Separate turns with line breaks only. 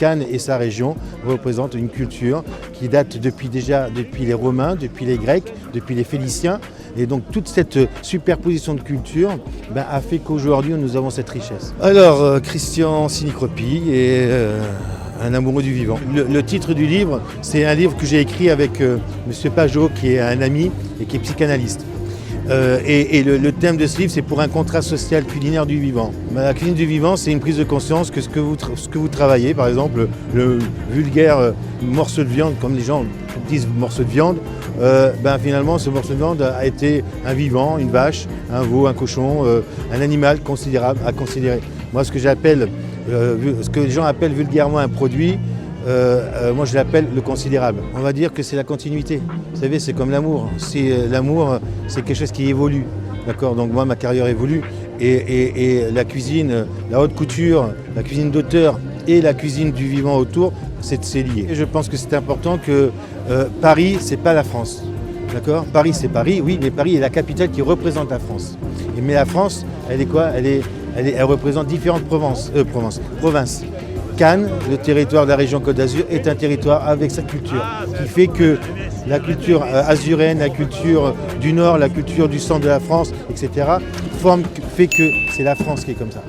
Cannes et sa région représentent une culture qui date depuis les Romains, depuis les Grecs, depuis les Phéniciens. Et donc toute cette superposition de cultures a fait qu'aujourd'hui nous avons cette richesse. Alors Christian Sinicropi est un amoureux du vivant. Le titre du livre, c'est un livre que j'ai écrit avec M. Pajot, qui est un ami et qui est psychanalyste. Le thème de ce livre, c'est pour un contrat social culinaire du vivant. La cuisine du vivant, c'est une prise de conscience que ce que vous travaillez, par exemple le vulgaire morceau de viande, comme les gens disent morceau de viande, finalement ce morceau de viande a été un vivant, une vache, un veau, un cochon, un animal considérable à considérer. Moi, ce que les gens appellent vulgairement un produit, moi je l'appelle le considérable. On va dire que c'est la continuité. Vous savez, c'est comme l'amour. L'amour, c'est quelque chose qui évolue. D'accord ? Donc moi, ma carrière évolue. Et la cuisine, la haute couture, la cuisine d'auteur et la cuisine du vivant autour, c'est lié. Et je pense que c'est important que Paris, c'est pas la France. D'accord ? Paris, c'est Paris, oui, mais Paris est la capitale qui représente la France. Mais la France, elle est quoi ? Elle représente différentes provinces. Cannes, le territoire de la région Côte d'Azur, est un territoire avec sa culture, qui fait que la culture azuréenne, la culture du Nord, la culture du centre de la France, etc., fait que c'est la France qui est comme ça.